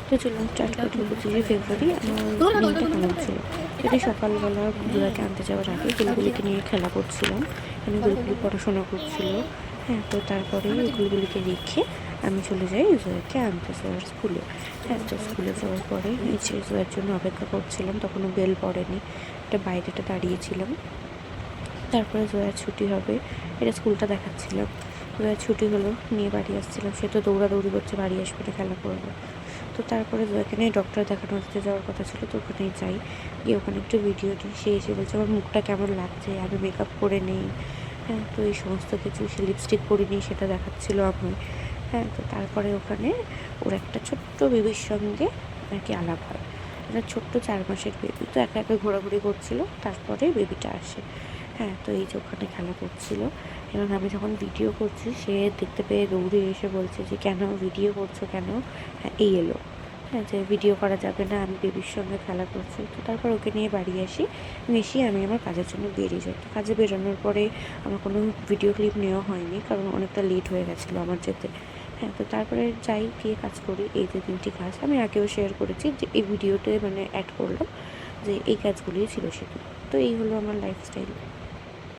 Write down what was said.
তো চলুন স্টার্ট করি। 25শে ফেব্রুয়ারি আমার দিনটা কেমন ছিল। সেটি সকালবেলা জোয়াকে আনতে যাওয়ার আগে গুলগুলিকে নিয়ে খেলা করছিলাম, এখানে গুলগুলি পড়াশোনা করছিল। হ্যাঁ, তো তারপরে গুলগুলিকে রেখে আমি চলে যাই জয়াকে আনতে জয়ার স্কুলে। হ্যাঁ, তো স্কুলে যাওয়ার পরে নিচে জয়ার জন্য অপেক্ষা করছিলাম, তখনও বেল পড়েনি, এটা বাইরেটা দাঁড়িয়েছিলাম। তারপরে জয়ার ছুটি হবে, এটা স্কুলটা দেখাচ্ছিলাম। জয়ার ছুটি হলো, নিয়ে বাড়ি আসছিলাম, সে তো দৌড়াদৌড়ি করছে, বাড়ি আসবে না, খেলা করবো। তো তারপরে জয়াকে নিয়ে ডক্টর দেখানো হতে যাওয়ার কথা ছিল, তো ওখানেই যাই, গিয়ে ওখানে একটু ভিডিও নিই। সে এসে বলছে আমার মুখটা কেমন লাগছে, আমি মেকআপ করে নেই। হ্যাঁ, তো এই সমস্ত কিছু, সে লিপস্টিক পরিনি সেটা দেখাচ্ছিলো আমায়। হ্যাঁ, তো তারপরে ওখানে ওর একটা ছোট্ট বেবির সঙ্গে আর কি আলাপ হয়। একটা ছোট্ট 4 মাসের বেবি, তো একা একা ঘোরাঘুরি করছিল, তারপরে বেবিটা আসে। হ্যাঁ, তো এই যে ওখানে খেলা করছিল, এবং আমি যখন ভিডিও করছি সে দেখতে পেয়ে দৌড়ে এসে বলছে যে কেন ভিডিও করছো কেন। হ্যাঁ, এই এলো। হ্যাঁ, যে ভিডিও করা যাবে না, আমি বেবির সঙ্গে খেলা করছি। তো তারপর ওকে নিয়ে বাড়ি আসি, এসে আমি আমার কাজের জন্য বেরিয়ে যাই। তো কাজে বেরোনোর পরে আমার কোনো ভিডিও ক্লিপ নেওয়া হয়নি, কারণ অনেকটা লেট হয়ে গেছিলো আমার যেতে। হ্যাঁ, তো তারপরে যাই, গিয়ে কাজ করি। এই যে 3টি কাজ আমি আগেও শেয়ার করেছি, যে এই ভিডিওতে মানে অ্যাড করলাম যে এই কাজগুলোই ছিল সেদিন। তো এই হলো আমার লাইফস্টাইল।